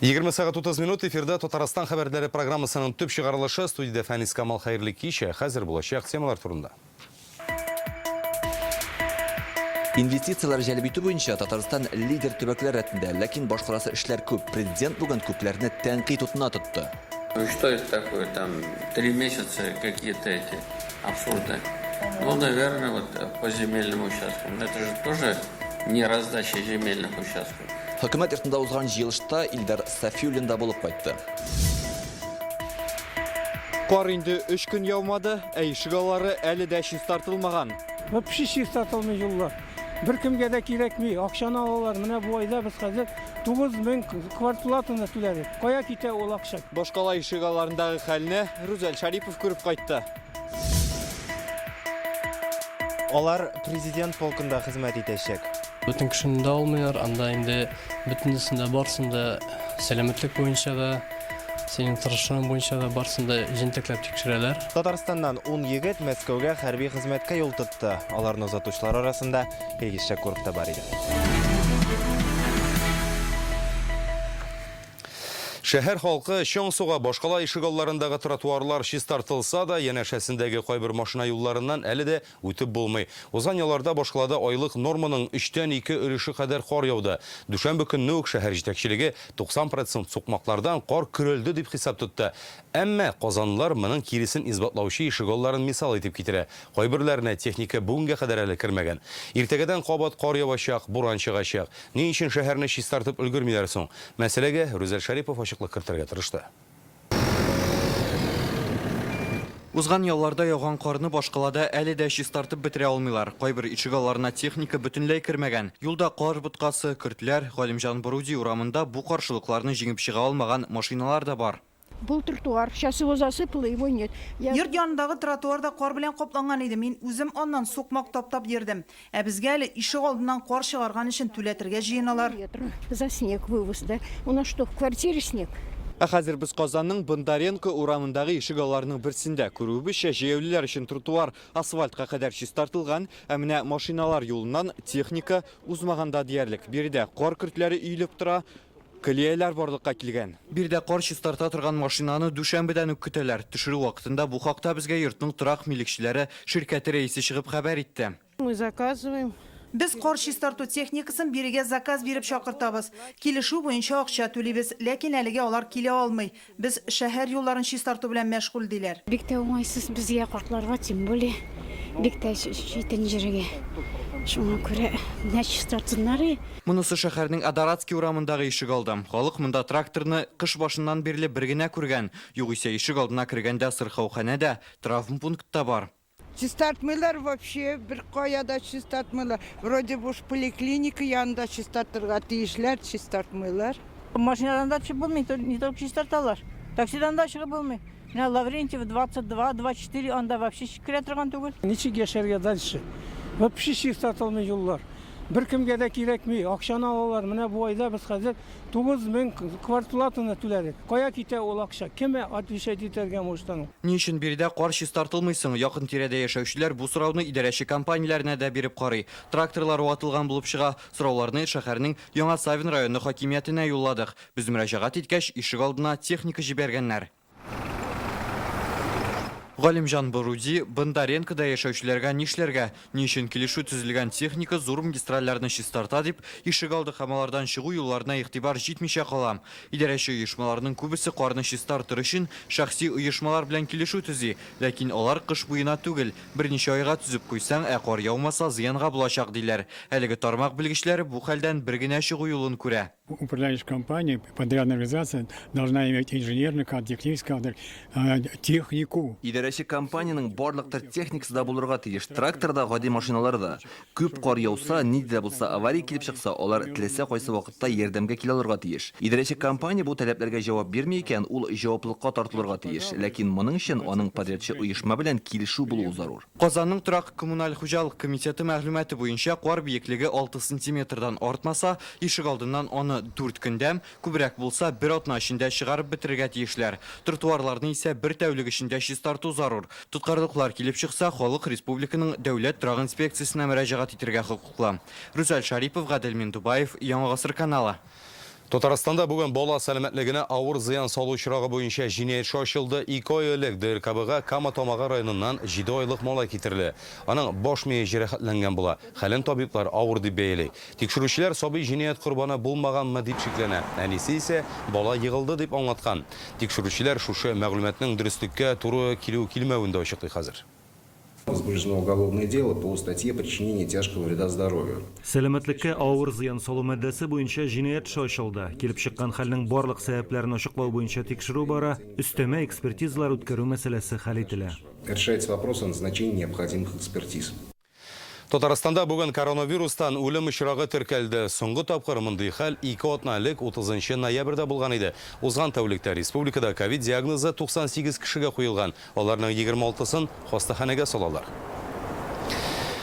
20 сағат 30 минут эфирда Татарстан хабарлары программасының төп шығарылышы студияда Фәнис Камал Хайырлы кеше хәзер булачак темалар турында. Инвестициялар жәлебейту бойынша Татарстан лидер төбәкләр рәтендә, ләкин башкарасы эшләр күп. Президент бүген күпләрне тәнкыйть утына тотты. Что это такое? Там 3 месяца какие-то эти абсурды. Ну, наверное, вот по земельным участкам. Но это же тоже не раздача земельных участков. Хөкүмәт йортында узган җыелышта Илдар Сафиуллин да булып кайтты. Кар инде 3 көн яумады, ишегаллары әле дә тартылмаган. Вообще тартылмый юллар. Bir kimге de kirekmi, akşana alırlar. Менә бу айда без хәзер 9000 квартплатаны түләдек. Кая китә ул акча? Башкала ишегалларындагы хәлне Рүзәл Шарипов күреп кайтты. Алар президент полкында хезмәт итәчәк. Бүтін кішінде алмайар, анда енді бүтіндісінде барсында сәлеметлік бойынша да, сенің тырышын бойынша да барсында жентекләп текшерәләр. Татарстаннан 10 егет Мәскәүгә хәрби хезмәткә юл тотты. Аларны озатучылар арасында Илгиз Шәкүров та бар иде. Шәһәр халкы Чоңсуга башкала ишегалларындагы тротуарлар чистартылса да, янәшәсендәге кайбер машина юлларыннан әле дә үтеп булмый. Узган елларда башкалада айлык норманың 3тән 2 өлеше кадәр кар яуды. Дүшәмбе көнне үк шәһәр җитәкчелеге 90% сукмаклардан кар көрелде дип хисап тотты. Әмма казанлылар моның киресен исбатлаучы ишегалларын мисал итеп китерә. Кайберләренә техника бүгенгә кадәр әле кермәгән. Иртәгәдән кабат кар явачак, буран чыгачак. Ни өчен шәһәрне чистартып өлгермиләр соң? Мәсьәләгә Рүзәл Шарипов кертергә тырышты. Узган ялларда яуган карны башкалада әле дә чистартып бетерә алмыйлар. Кайбер ишегалларына техника бөтенләй кермәгән. Юлда кар боткасы, көртләр, Галимҗан Боруди урамында бу каршылыкларны җиңеп чыга алмаган машиналар да бар. Бұл тротуар, сейчас его засыпало, его нет. Йорт янындагы тротуарда кар белән капланган иде. Мин үзем аннан сукмак таптап йөрдем. Ә безгә әле ишек алдыннан кар чыгарган өчен түләтергә җыеналар. За снег вывоз, да? У нас что, в квартире снег? Ә хәзер без Казанның Бондаренко урамындагы ишегалларның берсендә күрүебезчә җәяүлеләр өчен тротуар асфальтка кадәр чистартылган, ә менә машиналар юлыннан техника узмаганда диярлек. Биредә кар көртләре өелеп тора. Көлияләр барлыкка килгән. Бирдә кар чистарта торган машинаны дүшәмбедән үк көтәләр. Төшерү вакытында бу хакта безгә йортның торак милекчеләре ширкәте рәисе чыгып хәбәр итте. Мы заказываем. Без кар чистарту техникасын бирегә заказ биреп чакыртабыз. Килешү буенча акча түлибез, ләкин әлегә алар килә алмый. Без шәһәр юлларын чистарту белән мәшгуль диләр. Бик тә уңайсыз безгә картларга, тем более бик тә читен җиргә. Шуңа күрә менә чистартсыннар. Монысы шәһәрнең Адаратский урамындагы ишек алдым. Халык монда тракторны кыш башыннан бирле бер генә күргән. Югыйсә ишек алдына кергәндә сырхауханәдә травмпунктта бар. Чистартмыйлар вообще, bir каяда чистартмыйлар. Вроде бы уж поликлиника янында чистартырга тиешләр, чистартмыйлар. Машинадан да чыгып булмый, не только чистарталар. Таксидан да чыгып булмый. Менә Лаврентьев 22, 24 анда вообще кирә торган түгел. Ничек яшәргә дальше? Вообще чистартылмый юллар. Bir kimге дә кирәкми, акчаны алалар. Менә бу айда без хәзер 9000 квартплатаны түләдек. Кая китә ул акча? Кемә отвечать итәргә мөҗтән? Ни өчен биредә кар чистартылмыйсың? Якын тирәдә яшәүчеләр бу сорауны идарәче компанияләренә дә биреп карый. Тракторлар ватылган булып чыга. Сорауларны шәһәрнең Яңа Савин районы хакимиятенә юлладык. Без мөрәҗәгать иткәч, ишек алдына техника җибәргәннәр. Галимҗан Боруди Бондаренкода яшәүчеләргә нишләргә, ни өчен килешү төзелгән техника зур магистральләрне чистарта дип, ишек алды һәм алардан чыгу юлларына игътибар җитмичә кала. Идарәче оешмаларның күбесе карны чистартыр өчен шәхси оешмалар белән килешү төзи, ләкин алар кыш буена түгел, берничә айга төзеп куйсаң, кар яумаса зыянга булачак диләр. Әлеге тармак белгечләре бу хәлдән бер генә чыгу юлын күрә. Управляющая компания, подрядная организация должна иметь инженерный кадр, технический кадр, технику. Идарәче компаниянең барлыктыр техникасы да булырга тиеш. Тракторда, гади машиналарда күп кар яуса, нидә дә булса авария килеп чыкса, алар теләсә кайсы вакытта ярдәмгә килә алырга тиеш. Идарәче компания бу таләпләргә җавап бирми икән, ул җаваплылыкка тартылырга тиеш. Ләкин моның өчен аның подрядчы оешма белән килешү булуы зарур. Казанның торак коммуналь хуҗалык комитеты мәгълүматы буенча кар биеклеге 6 см-дан артмаса, ишек алдыннан аны 4 көндәм, күбрәк булса 1 атна эчендә чыгарып бетерергә тиешләр. Тротуарларны исә 1 тәүлек эчендә чистарту зарур. Тоткарлыклар килеп чыкса, халык республиканың дәүләт торак инспекциясенә мөрәҗәгать итәргә хокуклы. Рүзәл Шарипов, Гадел Миндубаев, Яңа Гасыр каналы. Татарстанда бүгін бола сәлеметлігіне ауыр зыян салу шырағы бойынша жинайет шашылды. 2 ай элек ДРКБға Кама-Томаға районынан 7 айлық мола кетірілі. Аның бош мейі жерехатленген була. Хәлін табиблар ауыр деп бейілі. Текшірушілер собой жинайет құрбаны болмаған ма деп шеклене. Әнесі ise бола йығылды деп аңлатқан. Текшірушілер шушы мәгълүматның дұрыстыққа туры келмеуінде ашықты қазір. Возбуждено уголовное дело по статье причинения тяжкого вреда здоровью. Сәлеметлеккә авыр зыян салу мәддәсе буенча җинаять эше ачылды. Килеп чыккан хәлнең барлык сәбәпләрен ачыклау буенча тикшерү бара, өстәмә экспертизалар үткәрү мәсьәләсе хәл ителә. Решается вопрос о назначении необходимых экспертиз. Татарстанда бүгін коронавирустан өлім ұшырағы түркелді. Соңғы тапқыр мұндай хәл 2 атналық 30 ноябрьда болған еді. Озған тәулікте республикада ковид диагнозы 98 кішіге қойылған. Оларның 26-сын хостаханеге салалар.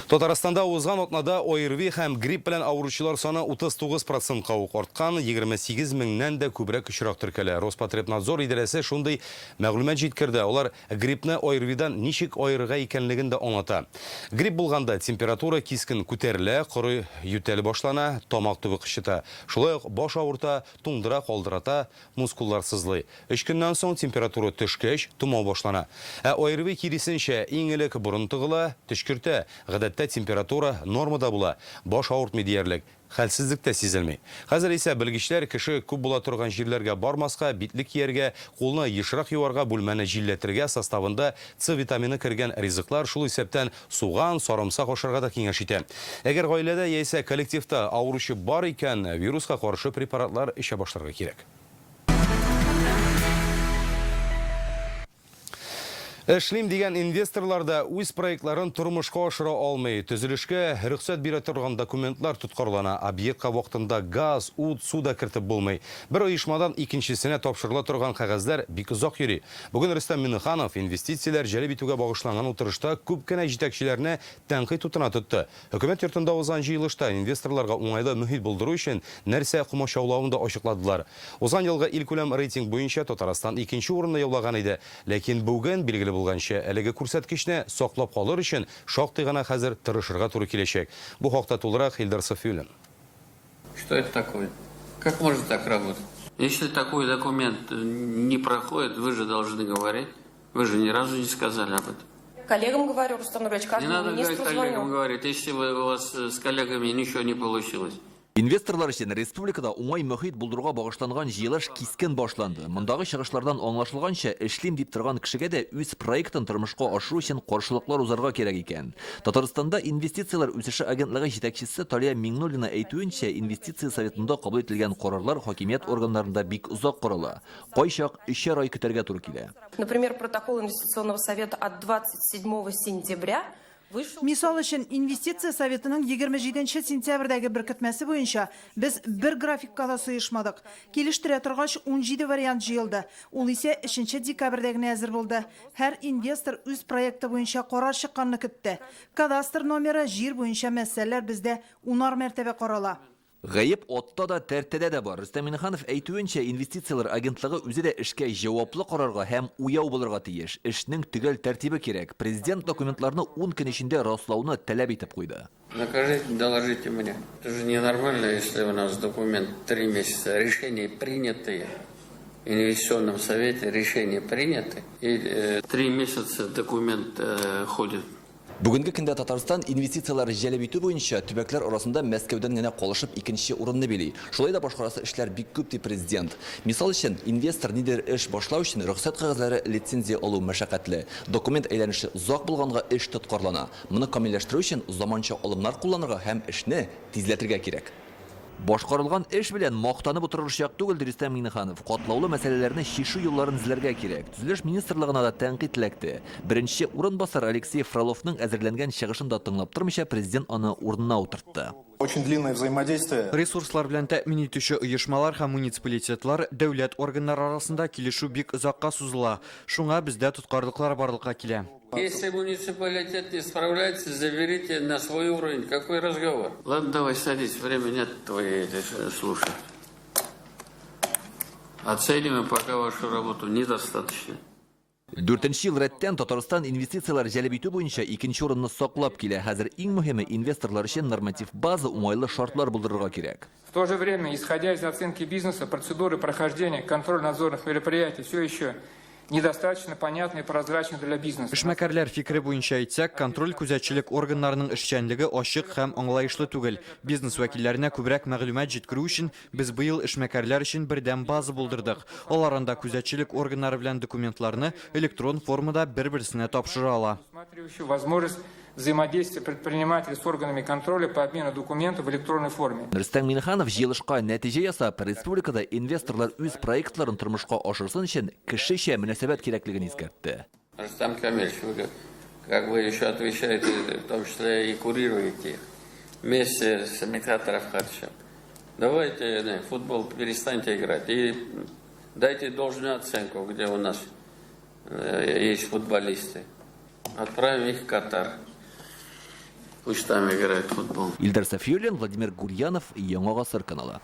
Татарстанда озған отнада ОРВИ һәм грипп белән авыручылар саны 39%-ка артқан, 28 меңнән дә күбрәк очрак теркәлә. Роспотребнадзор идарәсе шундый мәгълүмат җиткерде. Олар гриппны ОРВИдан ничек аерырга икәнлеген дә аңлата. Грипп булганда температура кискен күтәрелә, коры ютәл башлана, тамак төбе кычыта. Шулай ук баш авырта, туңдыра калдырата, мускуллар сызлый. 3 көннән соң температура төшкәч, тумау башлана. ОРВИ киресенчә иң элек бурын тыгыла, төшкертә. Температура нормада була, баш авыртмый диярлек, хәлсезлек тә сизелмей. Хәзер исә белгечләр кеше күп була торган җирләргә бармаска, битлек кияргә, кулны ешрак юарга, бүлмәне җилләтергә составында С витамины кергән ризыклар шул исәптән суган, сарымсак ашарга да киңәш итә. Әгәр гаиләдә яисә коллективта авыручы бар икән, вируска каршы препаратлар эчә башларга кирәк. Эшлим дигән инвесторлар да үз проектларын тормышка ашыра алмый. Төзелешкә рөхсәт бирә торган документлар тоткарлана. Объектка вакытында газ, ут, су да кертеп булмый. Бер оешмадан икенчесенә тапшырыла торган кәгазьләр бик озак йөри. Бүген Рөстәм Миннеханов инвестицияләр җәлеп итүгә багышланган утырышта күп кенә җитәкчеләрне тәнкыйть утына тотты. Хөкүмәт йортында узган җыелышта инвесторларга уңайлы мөхит булдыру өчен нәрсә комачаулавын да ачыкладылар. Узган елгы илкүләм рейтинг буенча Татарстан 2нче урынны яулаган иде. Ләкин бүген билгеле булганча, әлеге күрсәткечне саклап калыр өчен шактый гына хәзер тырышырга туры киләчәк. Бу хакта тулырак Илдар Сафиуллин. Что это такое? Как может так работать? Если такой документ не проходит, вы же должны говорить. Вы же ни разу не сказали об этом. Коллегам говорю, Рустам Нурович, каждому министру звоню. Не надо говорить коллегам говорить, если у вас с коллегами ничего не получилось. Инвесторлар өчен республикада уңай мөхит булдыруга багышланган җыелыш кискен башланды. Мондагы чыгышлардан аңлашылганча, эшлим дип торган кешегә дә үз проектын тормышка ашыру өчен каршылыклар узарга кирәк икән. Татарстанда инвестициялар үсеше агентлыгы җитәкчесе Талия Миңнуллина әйтүенчә, инвестиция советында кабул ителгән карарлар хакимият органнарында бик узак карала. Кайчак 3 ай көтәргә туры килә. Например, протокол инвестиционного совета от 27 сентября. Мисал өчен, инвестиция советының 27 сентябрьдәге беркетмәсе буенча без бер графикка да сыешмадык. Килештерә торгач 17 вариант җыелды. Ул исә 3 декабрьдә генә әзер булды. Һәр инвестор үз проекты буенча карар чыкканны көтте. Кадастр номеры, җир буенча мәсьәләләр бездә 10 мәртәбә карала. Гаеп отта да тәртәдә дә бар. Рөстәм Миннеханов әйтүенчә, инвестициялар агентлыгы үзе дә эшкә җаваплы карарга һәм уяу булырга тиеш. Эшнең төгәл тәртибе кирәк. Президент документларны 10 көн эчендә раслауны таләп итеп куйды. Накажите, доложите мне. Это же ненормально, если у нас документ 3 месяца, решения принятые. В инвестиционном совете решения приняты, и 3 месяца документ ходит. Бүгенге көндә Татарстан инвестициялар җәлеп итү буенча төбәкләр арасында Мәскәүдән генә калышып 2нче урынны били. Шулай да башкарасы эшләр бик күп ди президент. Мисал өчен, инвестор нидер эш башлау өчен рөхсәт кәгазьләре, лицензия алу мәшәкатьле. Документ әйләнеше озак булганга эш тоткарлана. Моны камилләштерү өчен заманча алымнар кулланырга һәм эшне тизләтергә кирәк. Башкарылган эш белән мактанып утырыр чак түгел Рөстәм Миннеханов. Катлаулы мәсьәләләрне чишү юлларын эзләргә кирәк. Төзелеш министрлыгына да тәнкыйть эләкте. Беренче урынбасар Алексей Фроловның әзерләнгән чыгышын да тыңлап тормыйча, президент аны урынына утыртты. Очень длинное взаимодействие. Ресурслар белән тәэмин итүче оешмалар һәм муниципалитетлар дәүләт органнары арасында килешү бик озакка сузыла. Шуңа бездә тоткарлыклар барлыкка килә. Если муниципалитет не справляется, заберите на свой уровень. Какой разговор? Ладно, давай садись, время нет твоей слушать. Оцениваем пока вашу работу недостаточно. 4-нче ел рәттән Татарстан инвестициялар җәлеп итү буенча 2нче урынны саклап килә. Хәзер иң мөһиме инвесторлар өчен норматив база уңайлы шартлар булдырырга кирәк. В то же время, исходя из оценки бизнеса, процедуры прохождения контрольно-надзорных мероприятий все еще недостаточно понятны и прозрачны для бизнеса. Эшмәкәрләр фикере буенча әйтсәк, контроль күзәтчелек органнарының эшчәнлеге ачык һәм аңлаешлы түгел. Бизнес вәкилләренә күбрәк мәгълүмат җиткерү өчен біз быел эшмәкәрләр өчен бердәм база булдырдык. Аларында күзәтчелек органнары белән документларны электрон формада бер-берсенә тапшыра ала. Возможность взаимодействия предпринимателей с органами контроля по обмену документов в электронной форме. Рөстәм Миннеханов җыелышка нәтиҗә ясап, республикада инвесторлар үз проектларын тормышка ашырсын өчен кешечә мөнәсәбәт кирәклеген искәртте. Рустам Камильевич, вы как бы еще отвечаете, в том числе и курируете их вместе с Митхат Рафхатовичем. Давайте футбол перестаньте играть и дайте должную оценку, где у нас есть футболисты. Отправим их в Катар. Пусть там играет футбол. Илдар Сафиуллин, Владимир Гурьянов, Яңа Гасыр каналы.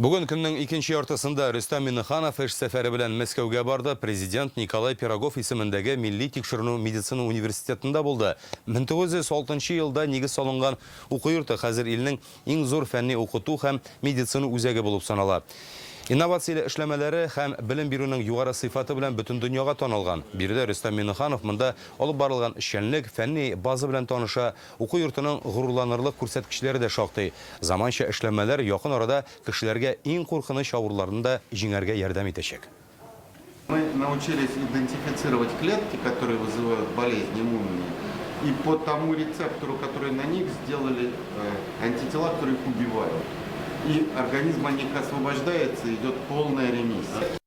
Бүген көннең икенче яртысында Рөстәм Миннеханов эш сәфәре белән Мәскәүгә барды. Президент Николай Пирогов исемендәге Милли тикшеренү медицина университетында булды. 1906 елда нигез салынган уку йорты хәзер илнең иң зур фәнни укыту һәм медицина үзәге булып санала. Инновациялы эшләмәләре һәм белем бирүнең югары сыйфаты белән бөтен дөньяга танылган. Биредә Рөстәм Миннеханов монда алып барылган эшчәнлек, фәнни база белән таныша, уку йортының горурланырлык күрсәткечләре дә шактый. Заманча эшләмәләр якын арада кешеләргә иң куркыныч авыруларны да җиңәргә ярдәм итәчәк. Мы научились идентифицировать клетки, которые вызывают болезни иммунные, и по тому рецептору, который на них, сделали антитела, которые их убивают. И организм от них освобождается, идет полная ремиссия.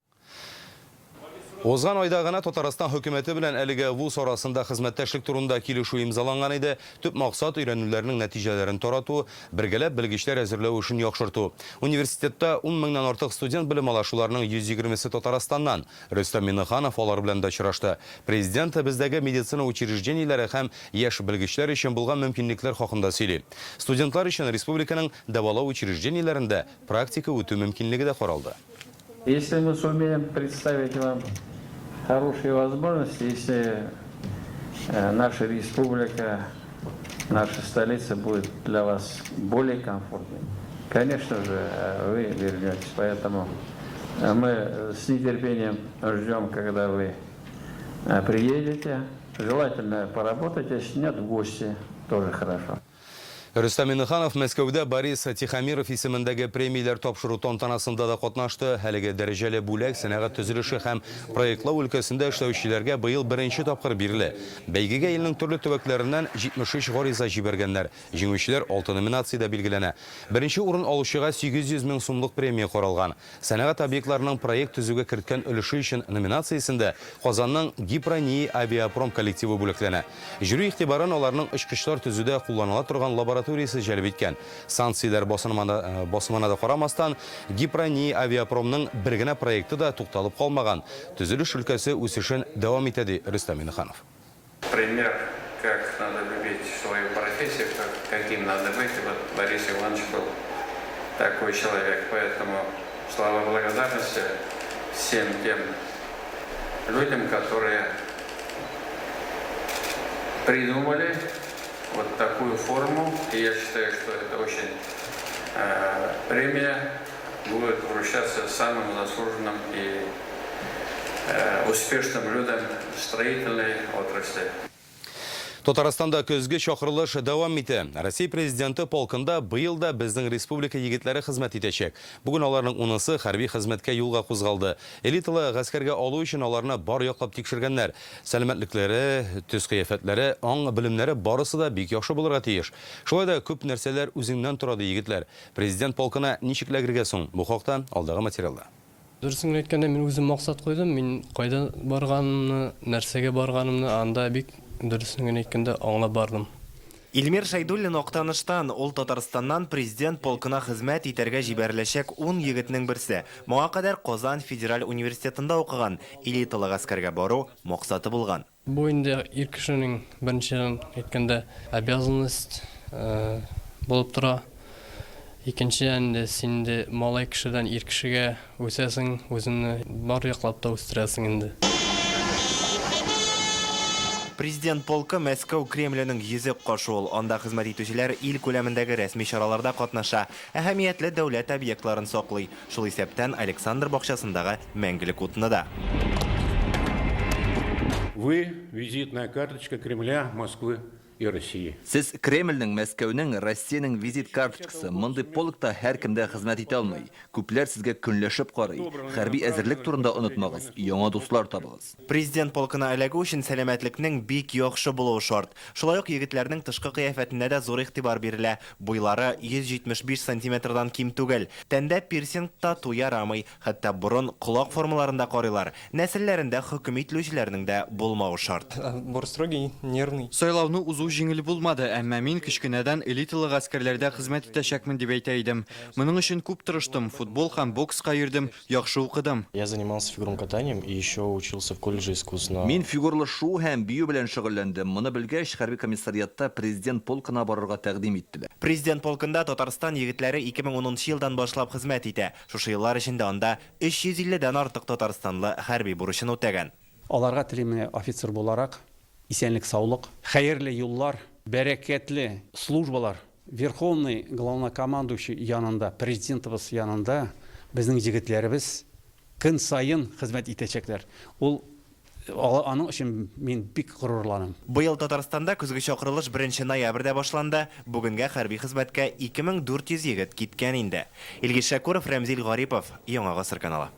Озган айда гына Татарстан хөкүмәте белән әлегә вуз арасында хезмәттәшлек турында килешү имзаланган иде. Төп максат өйрәнүләрнең нәтиҗәләрен тарату, бергәләп белгечләр әзерләү эшен яхшырту. Университетта 10 меңнән артык студент белем ала, шуларның 120-се Татарстаннан. Рөстәм Миннеханов алар белән дә очрашты. Президент бездәге медицина учреждениеләре һәм яшь белгечләр өчен булган мөмкинлекләр хакында сөйли. Студентлар өчен республиканың дәвалау учреждениеләрендә практика үтү мөмкинлеге дә каралды. Если мы сумеем представить вам хорошие возможности, если наша республика, наша столица будет для вас более комфортной, конечно же, вы вернетесь. Поэтому мы с нетерпением ждем, когда вы приедете. Желательно поработать, если нет, в гости тоже хорошо. Рөстәм Миннеханов Мәскәүдә Борис Тихомиров исемендәге премияләр тапшыру тантанасында да катнашты. Әлеге дәрәҗәле бүләк сәнәгать төзелеше һәм проектлау өлкәсендә эшләүчеләргә быел беренче тапкыр бирелә. Бәйгегә илнең төрле төбәкләреннән 73 гариза җибәргәннәр. Җиңүчеләр 6 номинациядә билгеләнә. Беренче урын алучыга 800 мең сумлык премия каралган. Сәнәгать объектларының проект төзүгә керткән өлеше өчен номинациясендә Казанның Гипрони авиапром коллективы бүләкләнә. Жюри игътибарын аларның очкычлар төзүдә кулланыла торган лабораториясы җәлеп иткән. Санкцияләр басымына да карамастан, Гипрони авиапромның бер генә проекты да тукталып калмаган. Төзелеш өлкәсе үсешен дәвам итә, ди Рөстәм Миннеханов. Пример, как надо любить свою профессию, каким надо быть. И вот Борис Иванович был такой человек. Поэтому слова благодарности всем тем людям, которые придумали вот такую форму. И я считаю, что это очень премия будет вручаться самым заслуженным и успешным людям строительной отрасли. Татарстанда көзге чакырылыш дәвам итә. Россия президенты полкында быел да безнең республика егетләре хезмәт итәчәк. Бүген аларның 10-сы хәрби хезмәткә юлга кузгалды. Элиталы гаскәргә алу өчен аларны бар яклап тикшергәннәр. Сәламәтлекләре, төс кыяфәтләре, аң белемнәре барысы да бик яхшы булырга тиеш. Шулай да күп нәрсәләр үзеңнән тора ди егетләр. Президент полкына ничек ләгергә соң? Бу хакта алдагы материалда. Дөресен әйткәндә, мин үзем максат куйдым. Мин кайда барганымны, нәрсәгә барганымны анда бик дөресен әйткәндә аңлап бардым. Илмир Шайдуллин Актаныштан, ул Татарстаннан президент полкына хезмәт итәргә җибәреләчәк 10 егетнең берсе. Моңа кадәр Казан федераль университетында укыган, элиталы гаскәргә бару максаты булган. Бу инде ир кешенең беренчедән әйткәндә обязанность булып тора. Икенчедән дә син дә малай кешедән ир кешегә үсәсең, үзеңне бар яклап та үстерәсең инде. Президент полкы Мәскәү Кремленің езік қошуыл. Онда хезмәт итүчеләр ил күләмендәге рәсми чараларда катнаша, әһәмиятле дәүләт объектларын саклый. Шул исәптән Александр бакчасындагы мәңгелек утны да. Вы визитная карточка Кремля, Москвы и России. Сез Кремльнең, Мәскәүнең, Россиянең визит карточкасы. Мондый полкта һәркемдә хезмәт итә алмый. Күпләр сезгә көнләшеп карый. Хәрби әзерлек турында онытмагыз. Яңа дуслар табыгыз. Президент полкына эләгү өчен сәламәтлекнең бик яхшы булуы шарт. Шулай ук егетләрнең тышкы кыяфәтенә дә зур игътибар бирелә. Буйлары 175 сантиметрдан ким түгел. Тәндә пирсинг тату ярамый. Хәтта борын, колак формаларында карыйлар. Нәселләрендә хөкем итүчеләрнең дә булмауы шарт. Бор строгий, нервный. Сайлауны узу жиңел булмады, әмма мин кичкенәдән элиталы гаскәрләрдә хезмәт итәчәкмен дип әйтә идем. Моның өчен күп тырыштым, футбол һәм бокска йөрдем, яхшы укыдым. Я занимался фигурным катанием и еще учился в колледже искусств. Мин фигурлашу һәм бию белән шөгыльләндем. Моны белгәч, хәрби комиссариатта президент полкына барырга тәкъдим иттеләр. Президент полкында Татарстан егетләре 2010 елдан башлап хезмәт итә. Шушы еллар эчендә анда 350-дән артык татарстанлы хәрби бурычын үтәгән. Аларга телиме офицер буларак, исәнлек саулык, хәерле юллар, бәрәкәтле службалар, верховный главнокомандующий янында, президентыбыз янында безнең егетләребез көн сайын хезмәт итәчәкләр. Ул аның өчен мин бик горурланам. Быел Татарстанда көзге чакырылыш 1 ноябрьдә башланды. Бүгенгә хәрби хезмәткә 2400 егет киткән инде. Илгиз Шәкуров, Рәмзил Гарипов, Яңа Гасыр каналы.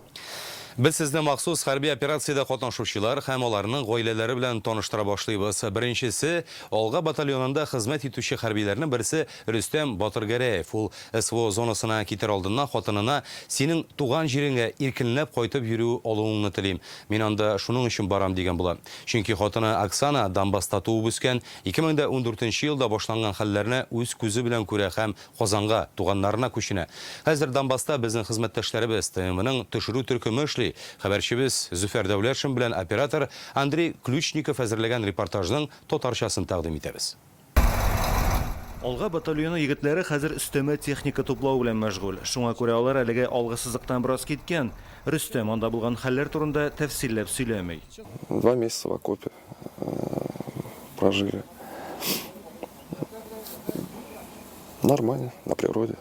Без сезне махсус хәрби операциядә катнашучылар һәм аларның гаиләләре белән таныштыра башлыйбыз. Беренчесе, Алга батальонында хезмәт итүче хәрбиләрнең берсе Рөстәм Батыргәрәев. Ул СВО зонасына китер алдыннан хатынына "Синең туган җиреңә иркенләп кайтып йөрү алуыңны телим. Мин анда шуның өчен барам" дигән була. Чөнки хатыны Оксана Донбасста туып үскән, 2014 елда башланган хәлләрне үз күзе белән күрә һәм Казанга, туганнарына күченә. Хәзер Донбасста безнең хезмәттәшләребез ТМның төшерү төркеме эшли. Хәбәрчебез Зөфәр Дәүләтшин белән оператор Андрей Ключников әзерләгән репортажның татарчасын тәкъдим итәбез. Алга батальоны егетләре хәзер өстәмә техника туплау белән мәшгуль. Шуңа күрә алар әлегә алгысызлыктан бераз киткән. Рөстәм анда булган хәлләр турында тәфсилләп сөйләмәй. 2 месяца в окопе прожили. Нормально, на природе.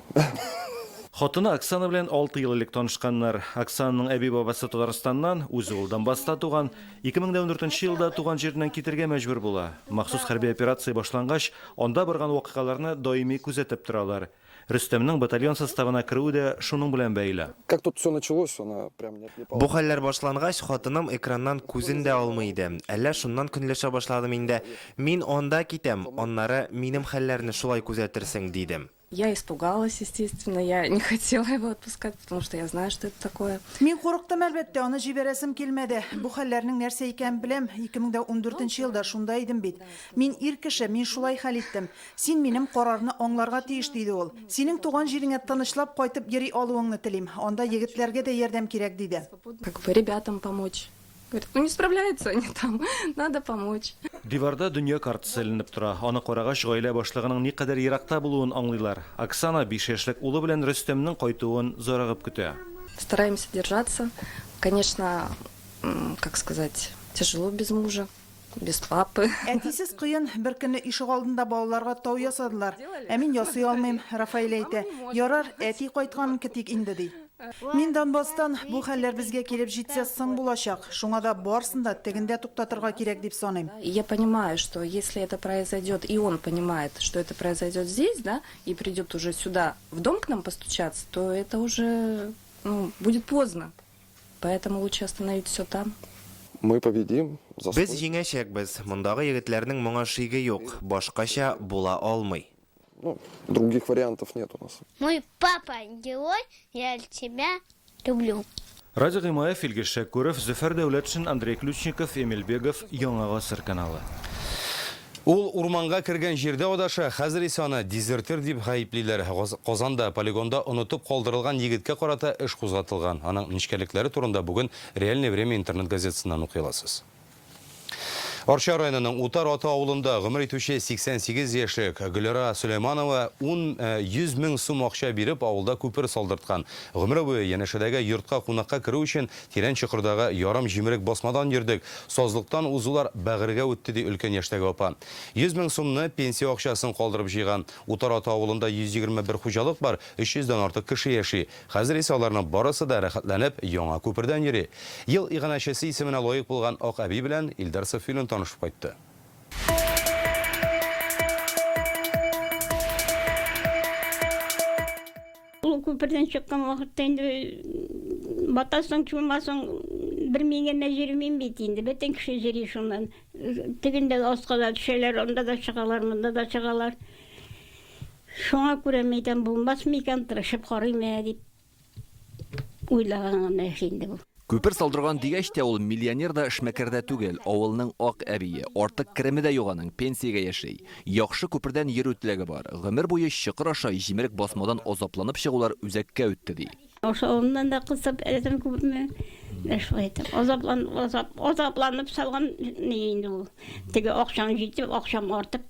Хатыны Оксана белән 6 ел элек танышканнар. Оксаның әби-бабасы Татарстаннан, үзе ул Донбасста туган, 2014 елда туган җиреннән китергә мәҗбүр була. Махсус хәрби операция башлангач, анда барган вакыйгаларны даими күзәтеп торалар. Рөстәмнең батальон составына керүе дә шуның белән бәйле. Как тут все началось, она прям не Бу хәлләр башлангач, хатыным экраннан күзен дә алмый иде. Әллә шуннан көнләшә башладым инде. Мин анда китәм, аннары минем хәлләрне шулай күзәтерсең дидем. Я испугалась, естественно, я не хотела его отпускать, потому что я знаю, что это такое. Мин курыктым әлбәттә, аны җибәрәсем килмәде. Бу хәлләрнең нәрсә икән беләм. 2014 елда шунда идем бит. Мин ир кеше, мин шулай хәл иттем. Син минем карарны аңларга тиеш диде ул. Синең туган җиреңә тынычлап кайтып йөри алуыңны телим. Анда егетләргә дә ярдәм кирәк диде. Как бы ребятам помочь. Говорит, ну не справляются они там, надо помочь. Диварда дөнья картасы эленеп тора. Аны карагач, гаилә башлыгының никадәр еракта булуын аңлыйлар. Оксана 5 яшьлек улы белән Рөстәмнең кайтуын зарыгып көтә. Стараемся держаться. Конечно, как сказать, тяжело без мужа, без папы. Әтисез кыен, бер көнне ишек алдында балаларга тау ясадылар. Ә мин ясый алмыйм, Рафаил әйтә. Ярар, әти кайткан кетик инде ди. Мин Донбастан бу хәлләр безгә килеп җитсә соң булачак. Шуңа да барсын да тегендә туктатырга кирәк дип саныйм. Я понимаю, что если это произойдет, и он понимает, что это произойдет здесь, да, и придет уже сюда, в дом к нам постучаться, то это уже будет поздно. Поэтому лучше остановить все там. Мы победим. Без җиңәчәкбез. Мондагы егетләрнең моңа шиге юк. Башкача була алмый. Других вариантов нет у нас. Мой папа герой, я тебя люблю. Радио ГМФ, Илгиз Шәкуров, Зөфәр Дәүләтшин, Андрей Ключников, Эмиль Бегов, Яңа Гасыр каналы. Ул урманга кергән җирдә адаша, хәзер исә аны дезертир дип гаеплиләр. Казанда полигонда онытып калдырылган егеткә карата эш кузгатылган. Аның ничкәлекләре турында бүген Реальное время интернет газетасыннан укый аласыз. Арча районының Утар ата авылында гомер итүче 88 яшьлек Гөлара Сөләйманова 100 мең сум акча биреп авылда күпер салдырткан. Гомер буе янәшәдәге йортка кунакка керү өчен тирән чокырдагы ярым җимерек басмадан йөрдек. Сазлыктан узулар бәгыргә үтте ди өлкән яшьтәге апа. 100 мең сумны пенсия акчасын калдырып җыйган. Утар ата авылында 121 хуҗалык бар, 300дән артык кеше яши. Хәзер исә аларның барысы да рәхәтләнеп яңа күпердән йөри. Ел иганәчесе исеменә лаек булган Ак әби белән Илдар Сафиуллин танышып кайтты. Күперден чыккан вакытта инде батасың, чумасың, бер меңгә җирмин бит инде. Бөтен кеше җири шуннан. Тегендә аскалар төшәләр, анда да чыгалар, монда да чыгалар. Шуңа күрә мәйдан булмас микән тырышып карыйм дип уйлаган инде бу. Күпер салдырган дигәч тә ул миллионер да эшмәкәрдә түгел, авылның Ак әбие, артык кереме дә юганың, пенсиягә яши. Яхшы күпердән йөрү теләге бар. Гомер буе чыкыр аша җимерек басмадан азапланып чыгулар үзәккә үтте ди. Ошоннан да кысып әйтәм күпме? Азапланып салган инде ул. Теге акчаң җитеп, акчам артып,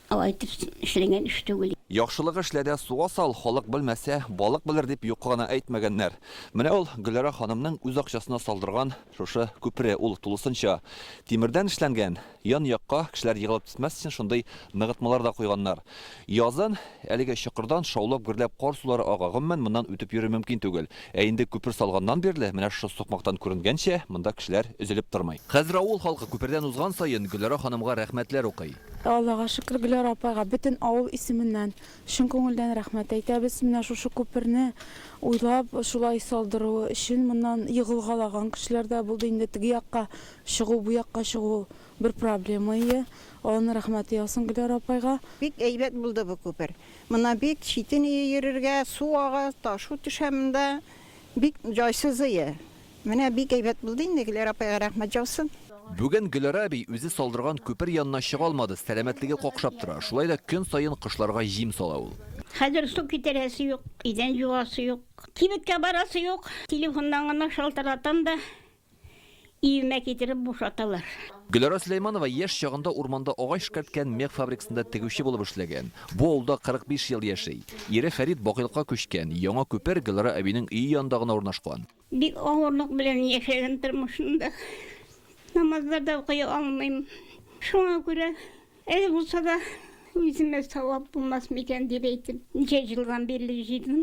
алайтып эшләгән эш түгел. Яхшылык эшләдә суга сал, халык белмәсә, балык белер дип юк кына әйтмәгәннәр. Менә ул Гөлара ханымның үз акчасына салдырган шушы күпре ул тулысынча тимердән эшләнгән. Ян-якка кешеләр егылып төшмәс өчен шундый ныгытмалар да куйганнар. Язын әлегә чокырдан шаулап гөрләп кар сулары ага, гомумән моннан үтеп йөрү мөмкин түгел. Ә инде күпер салганнан бирле менә шу сукмактан күренгәнчә монда кешеләр өзелеп тормый. Хәзер авыл халкы күпердән узган саен Гөлара ханымга рәхмәтләр укый. Аллага шөкер, Гөлара апайга бөтен авыл исеменнән шын күңелдән рәхмәт әйтәбез. Менә шушы күперне уйлап, шулай салдыру өчен моннан егылгалаган кешеләр дә булды. Инде теге якка чыгу, бу якка чыгу бер проблема иде. Аны рәхмәт ясын Гөлара апайга. Бик әйбәт булды бу күпер. Моны бик читен йөрергә, суга ташу төшәмендә бик җайсыз иде. Менә бик әйбәт булды инде, Гөлара апайга рәхмәт ясын. Бүген Гөлара әби үзе салдырган күпер янына чыга алмады, сәламәтлеге какшап тора. Шулай да көн сайын кышларга җим сала ул. Хәзер су китерәсе юк, идән юасы юк, кибеткә барасы юк. Телефоннан гына шалтыратам да июмә китереп бушаталар. Гөлара Сөләйманова яшь чагында урманда агач эшкәрткән мех фабрикасында тегүче булып эшләгән. Бу авылда 45 ел яши. Ире Фәрит бакыйлыкка күчкән. Яңа күпер Гөлара әбинең өй янында гына урнашкан. Бик авырлык белән яшәгән тормышында. Намазларда укый алмыйм. Шуңа күрә әле булса да үземә савап булмас микән дип әйтеп, ничә елдан бирле җыйдым.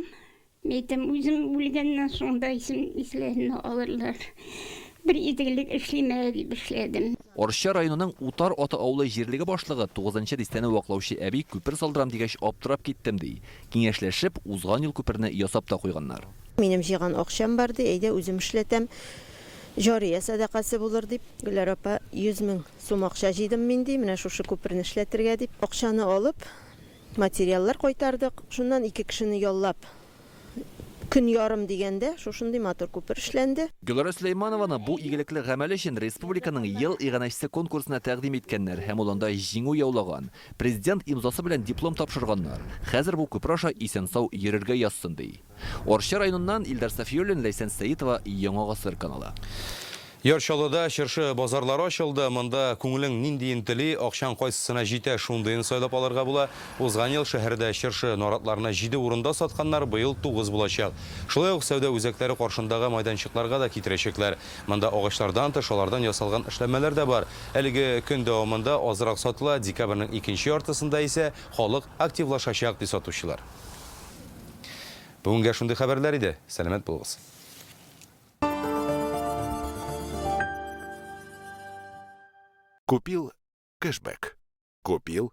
Әйтәм, үзем үлгәннән соң да исләрне алырлар. Бер игелек эшлимә дип эшләдем. Арча районының Утар ата авылы җирлеге башлыгы 9нчы дистәне ваклаучы әби күпер салдырам дигәч аптырап киттем ди. Киңәшләшеп, узган ел күперне ясап та куйганнар. Минем җыйган акчам бар ди, әйдә үзем эшләтәм. Җария садакасы булыр дип, Гөлара апа 100 мең сум акча җыйдым мин ди, менә шушы күперне эшләтергә дип. Акчаны алып, материаллар кайтардык. Шуннан 2 кешене яллап, көн ярым дигәндә, шушындый матур күпер эшләнде. Гөлара Сөләйманованы бу игелекле гамәл өчен республиканың ел иганәчесе конкурсына тәкъдим иткәннәр һәм ул анда җиңү яулаган. Президент имзасы белән диплом тапшырганнар. Хәзер бу күпер аша исән-сау йөрергә язсын ди. Арча районыннан Илдар Сафиуллин, Ләйсән Сәитова, Яңа Гасыр каналы. Ярчалыда чыршы базарлары ачылды. Монда күңелең ниндиен тели, акчаң кайсысына җитә, шундыйын сайлап алырга була. Узган ел шәһәрдә чыршы наратларына 7 урында сатканнар, быел 9 булачак. Шулай ук сәүдә үзәкләре каршындагы майданчыкларга да китерәчәкләр. Монда агачлардан тыш алардан ясалган эшләмәләр дә бар. Әлеге көн дәвамында азрак сатыла, декабрьнең 2нче яртысында исә халык активлашачак ди сатучылар. Бүгенгә шундый хәбәрләр иде. Сәламәт булыгыз. Купил кэшбэк. Купил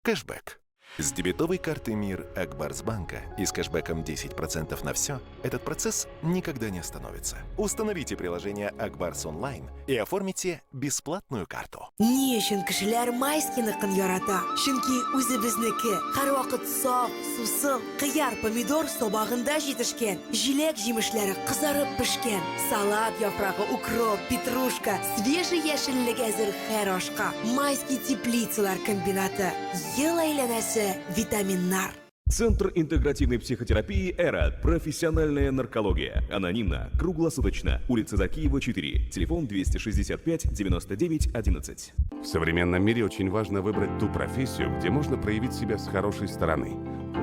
кэшбэк. С дебетовой карты МИР Акбарсбанка и с кэшбэком 10% на все этот процесс никогда не остановится. Установите приложение Акбарс онлайн и оформите бесплатную карту. Ни өчен кешеләр майскиныкын ярата? Чөнки үзебезнеке һәрвакыт саф, сусыз, кыяр, помидор собагында җитешкән, җиләк җимешләре кызарып пешкән, салат яфрагы, укроп, петрушка, свежий яшеллек әзер һәр ашка. Майский теплицалар комбинаты. Ел әйләнәсе витаминнар. Центр интегративной психотерапии «Эра». Профессиональная наркология. Анонимно. Круглосуточно. Улица Закиева, 4. Телефон 265 99 11. В современном мире очень важно выбрать ту профессию, где можно проявить себя с хорошей стороны.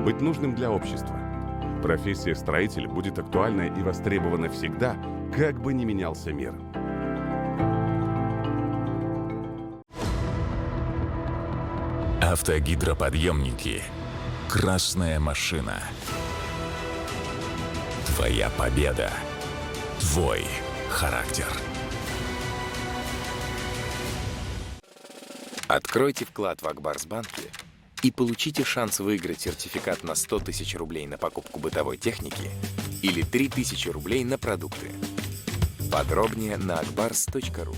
Быть нужным для общества. Профессия строитель будет актуальна и востребована всегда, как бы ни менялся мир. Автогидроподъемники. Красная машина. Твоя победа. Твой характер. Откройте вклад в Акбарсбанке и получите шанс выиграть сертификат на 100 тысяч рублей на покупку бытовой техники или 3000 рублей на продукты. Подробнее на akbars.ru.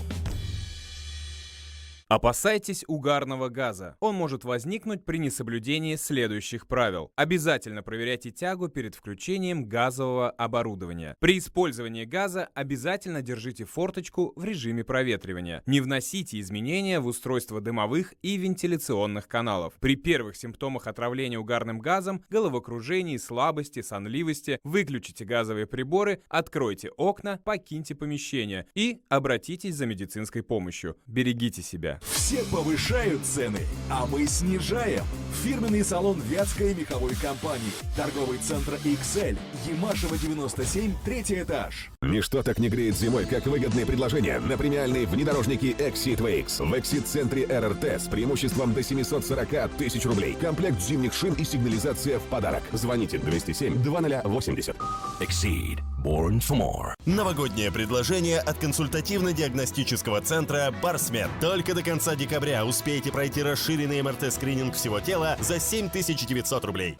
Опасайтесь угарного газа. Он может возникнуть при несоблюдении следующих правил. Обязательно проверяйте тягу перед включением газового оборудования. При использовании газа обязательно держите форточку в режиме проветривания. Не вносите изменения в устройство дымовых и вентиляционных каналов. При первых симптомах отравления угарным газом, головокружении, слабости, сонливости, выключите газовые приборы, откройте окна, покиньте помещение и обратитесь за медицинской помощью. Берегите себя. Все повышают цены, а мы снижаем. Фирменный салон Вятской меховой компании. Торговый центр XL. Ямашева 97, 3-й этаж. Ничто так не греет зимой, как выгодные предложения на премиальные внедорожники Exit VX. В Exit-центре РРТ с преимуществом до 740 тысяч рублей. Комплект зимних шин и сигнализация в подарок. Звоните 207-2080. Exceed. Born for more. Новогоднее предложение от консультативно-диагностического центра «Барсмед». Только до конца декабря успейте пройти расширенный МРТ-скрининг всего тела за 7900 рублей.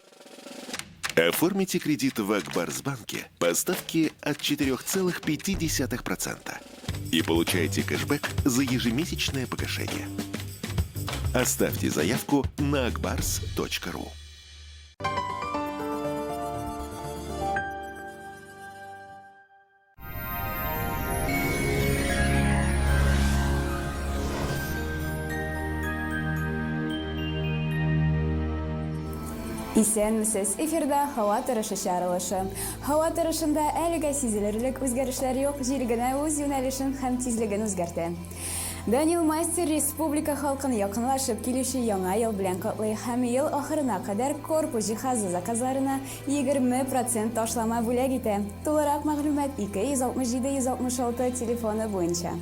Оформите кредит в Акбарсбанке по ставке от 4,5% и получайте кэшбэк за ежемесячное погашение. Оставьте заявку на akbars.ru. Исәнмесез, эфирда һава торышы чаралышы. Һава торышында әлегә сизелерлек үзгәрешләр юк, җир генә үз юнәлешен һәм тизлеген үзгәртә. Данил Майстер республика халкын якынлашып килүче яңа ел белән котлый һәм ел ахырына кадәр корпус җиһазы заказларына 20% ташлама бүләк итә. Тулырак мәгълүмат 267-166 телефоны буенча.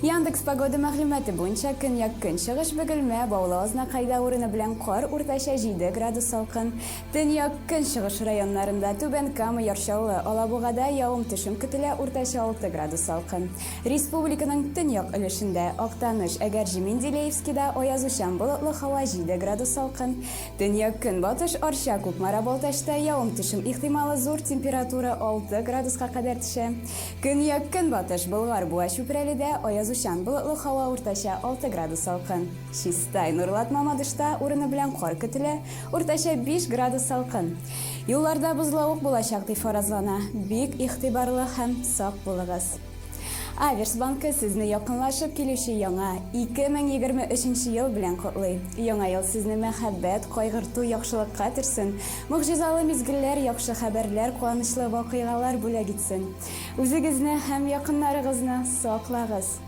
Яндекс погода мәгълүматы буенча көньяк-көнчыгыш бөгелмә Баулы кайда урыны белән кар уртача 7 градус салкын. Төньяк-көнчыгыш районнарында Түбән Кама, Яршаулы, Алабугада явым-төшем көтелә уртача 6 градус салкын. Республиканың төньяк өлешендә Актаныш, Әгәрҗи, Менделеевскида аязучан болытлы һава 7 градус салкын. Төньяк-көнбатыш Арча, Кукмара, Балташта явым-төшем ихтималы зур, температура 6 градуска кадәр төшә. Көньяк-көнбатыш Болгар, Буа, Чүпрәледә аязучан болытлы һава уртача 6 градус салкын. Чистай, Нурлат, Мамадышта урыны белән кар көтелә, уртача 5 градус салкын. Юлларда бозлавык булачак дип фаразлана. Бик игътибарлы һәм сак булыгыз. Аверс банкы сезне якынлашып килүче яңа 2023 ел белән котлый. Яңа ел сезне мәхәббәт, кайгырту, яхшылыкка төрсен. Мөгъҗизалы мизгелләр, яхшы хәбәрләр, куанычлы вакыйгалар бүләк итсен. Үзегезне һәм якыннарыгызны саклагыз.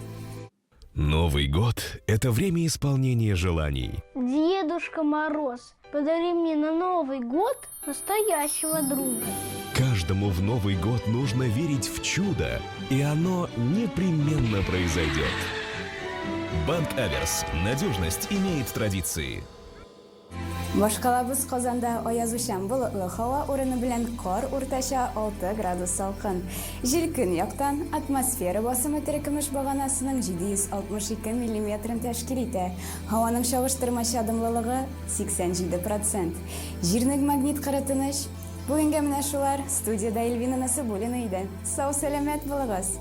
Новый год – это время исполнения желаний. Дедушка Мороз, подари мне на Новый год настоящего друга. Каждому в Новый год нужно верить в чудо, и оно непременно произойдет. Банк Аверс. Надежность имеет традиции. Башкалабыз Казанда аязучан болытлы һава урыны белән кар уртача 6 градус салкын. Җил көньяктан атмосфера басымы теркемеш баганасының 762 мм тәшкил итә. Һаваның чагыштырмача дымлылыгы 87%. Җирнең магнит кырытыныш. Бүгенгә менә шулар. Студияда Эльвина Насыбуллина иде. Сау-сәламәт булыгыз.